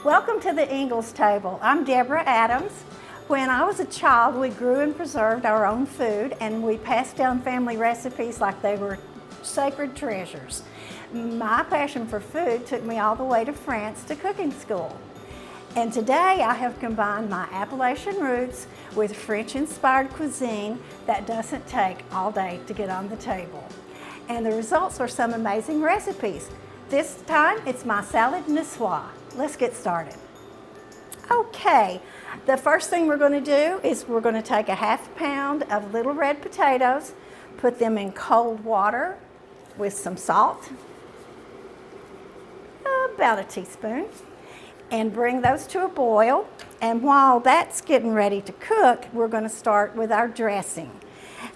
Welcome to the Ingles table. I'm Deborah Adams. When I was a child, we grew and preserved our own food, and we passed down family recipes like they were sacred treasures. My passion for food took me all the way to France to cooking school. And today I have combined my Appalachian roots with French-inspired cuisine that doesn't take all day to get on the table. And the results are some amazing recipes. This time it's my salad niçoise. Let's get started. Okay, the first thing we're going to do is we're going to take a half pound of little red potatoes, put them in cold water with some salt, about a teaspoon, and bring those to a boil. And while that's getting ready to cook, we're going to start with our dressing.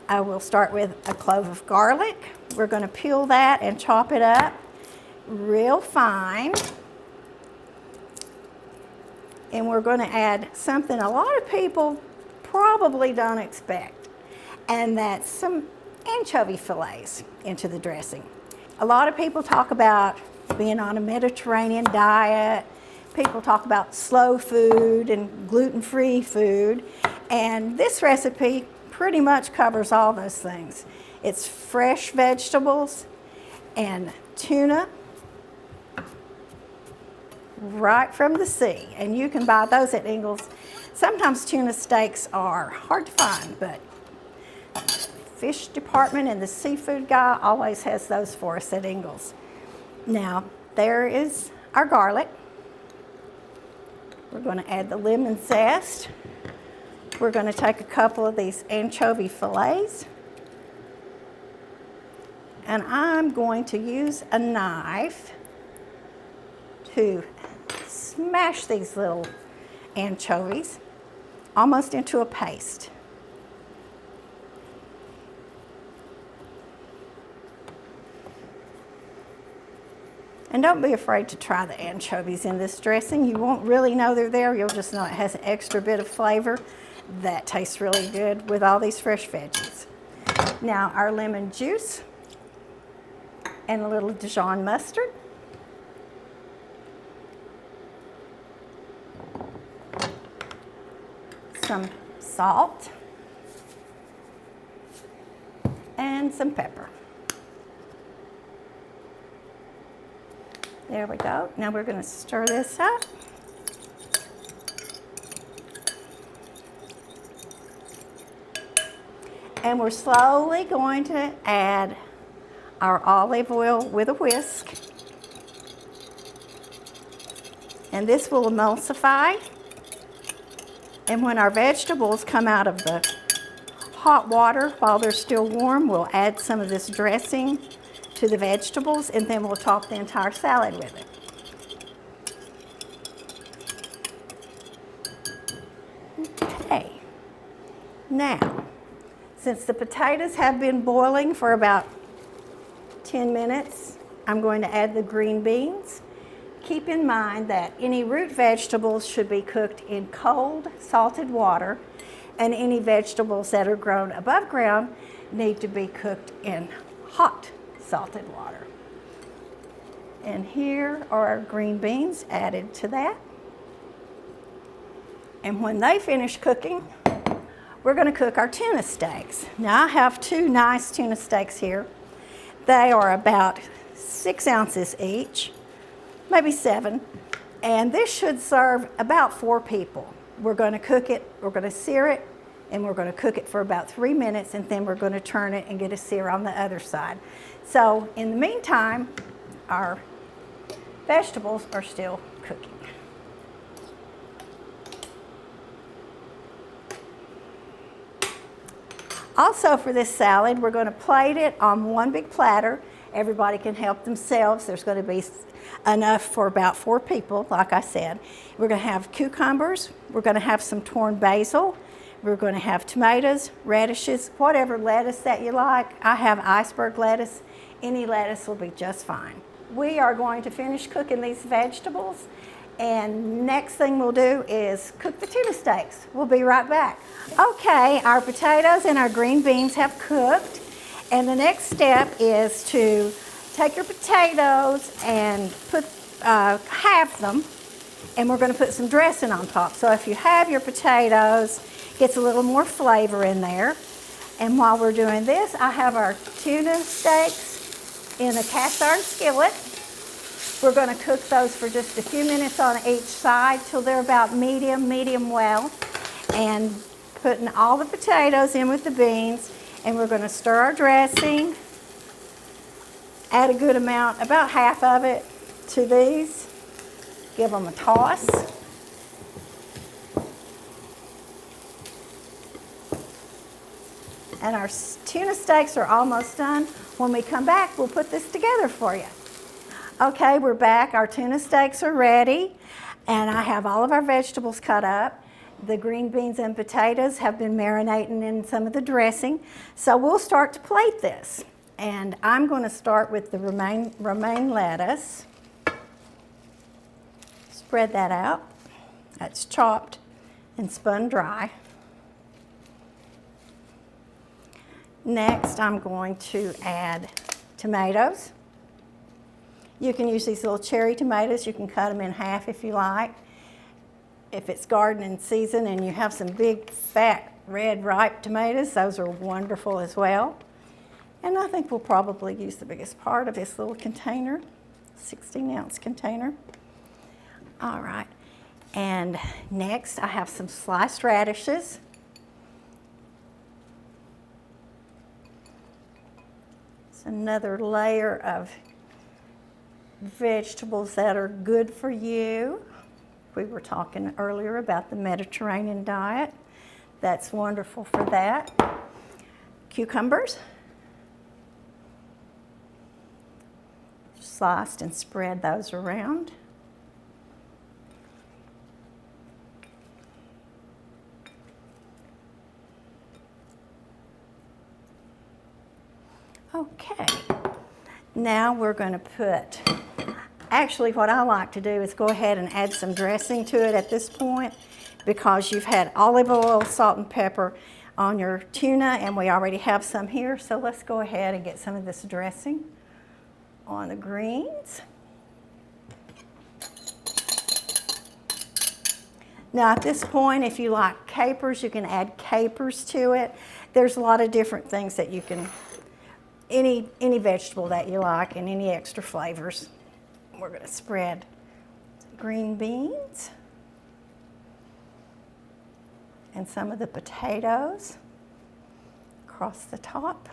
We'll start with a clove of garlic. We're going to peel that and chop it up real fine. And we're going to add something a lot of people probably don't expect, and that's some anchovy fillets into the dressing. A lot of people talk about being on a Mediterranean diet. People talk about slow food and gluten-free food, and this recipe pretty much covers all those things. It's fresh vegetables and tuna right from the sea, and you can buy those at Ingles. Sometimes tuna steaks are hard to find, but fish department and the seafood guy always has those for us at Ingles. Now, there is our garlic. We're going to add the lemon zest. We're going to take a couple of these anchovy fillets, and I'm going to use a knife to smash these little anchovies almost into a paste. And don't be afraid to try the anchovies in this dressing. You won't really know they're there. You'll just know it has an extra bit of flavor that tastes really good with all these fresh veggies. Now our lemon juice and a little Dijon mustard. Some salt and some pepper. There we go. Now we're going to stir this up. And we're slowly going to add our olive oil with a whisk. And this will emulsify. And when our vegetables come out of the hot water while they're still warm, we'll add some of this dressing to the vegetables, and then we'll top the entire salad with it. Okay. Now, since the potatoes have been boiling for about 10 minutes, I'm going to add the green beans. Keep in mind that any root vegetables should be cooked in cold, salted water, and any vegetables that are grown above ground need to be cooked in hot, salted water. And here are our green beans added to that. And when they finish cooking, we're going to cook our tuna steaks. Now I have two nice tuna steaks here. They are about 6 ounces each. Maybe 7, and this should serve about 4 people. We're going to cook it, we're going to sear it, and we're going to cook it for about 3 minutes, and then we're going to turn it and get a sear on the other side. So in the meantime, our vegetables are still cooking. Also for this salad, we're going to plate it on one big platter. Everybody can help themselves. There's going to be enough for about 4 people, like I said. We're going to have cucumbers. We're going to have some torn basil. We're going to have tomatoes, radishes, whatever lettuce that you like. I have iceberg lettuce. Any lettuce will be just fine. We are going to finish cooking these vegetables, and next thing we'll do is cook the tuna steaks. We'll be right back. Okay, our potatoes and our green beans have cooked. And the next step is to take your potatoes and halve them And we're going to put some dressing on top. So if you have your potatoes, it gets a little more flavor in there. And while we're doing this, I have our tuna steaks in a cast iron skillet. We're going to cook those for just a few minutes on each side till they're about medium well. And putting all the potatoes in with the beans. And we're going to stir our dressing. Add a good amount, about half of it, to these. Give them a toss. And our tuna steaks are almost done. When we come back, we'll put this together for you. Okay, we're back. Our tuna steaks are ready. And I have all of our vegetables cut up. The green beans and potatoes have been marinating in some of the dressing. So we'll start to plate this. And I'm going to start with the romaine lettuce. Spread that out. That's chopped and spun dry. Next, I'm going to add tomatoes. You can use these little cherry tomatoes. You can cut them in half if you like. If it's gardening season and you have some big, fat, red, ripe tomatoes, those are wonderful as well. And I think we'll probably use the biggest part of this little container, 16-ounce container. All right, and next I have some sliced radishes. It's another layer of vegetables that are good for you. We were talking earlier about the Mediterranean diet. That's wonderful for that. Cucumbers. Sliced and spread those around. Okay, now we're going to put, actually what I like to do is go ahead and add some dressing to it at this point because you've had olive oil, salt and pepper on your tuna and we already have some here. So let's go ahead and get some of this dressing on the greens. Now at this point, if you like capers, you can add capers to it. There's a lot of different things that you can, any vegetable that you like and any extra flavors. We're going to spread green beans and some of the potatoes across the top.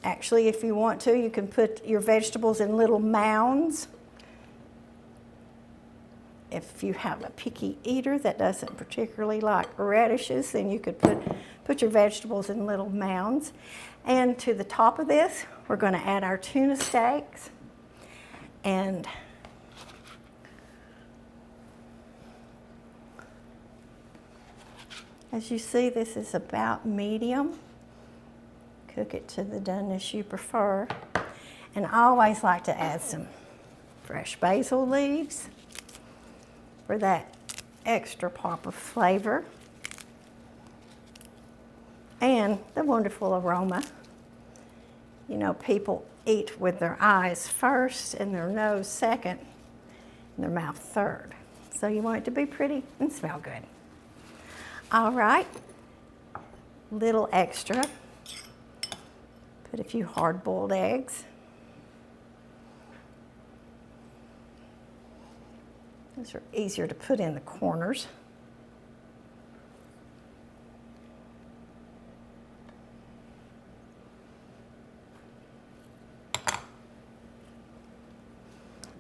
Actually, if you want to, you can put your vegetables in little mounds. If you have a picky eater that doesn't particularly like radishes, then you could put your vegetables in little mounds. And to the top of this, we're going to add our tuna steaks. And as you see, this is about medium. Cook it to the doneness you prefer. And I always like to add some fresh basil leaves for that extra pop of flavor and the wonderful aroma. You know, people eat with their eyes first and their nose second and their mouth third. So you want it to be pretty and smell good. All right, little extra. Put a few hard-boiled eggs. Those are easier to put in the corners.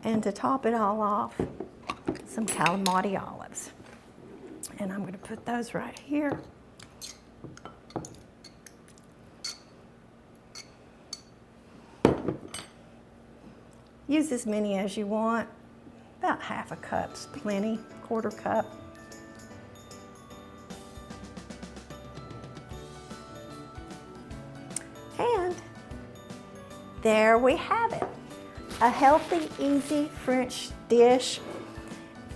And to top it all off, some kalamata olives. And I'm going to put those right here. Use as many as you want. About half a cup's plenty, quarter cup. And there we have it. A healthy, easy French dish,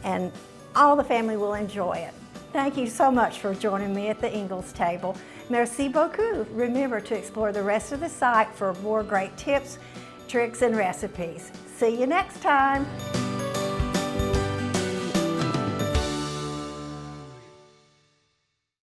and all the family will enjoy it. Thank you so much for joining me at the Ingles table. Merci beaucoup. Remember to explore the rest of the site for more great tips, tricks, and recipes. See you next time.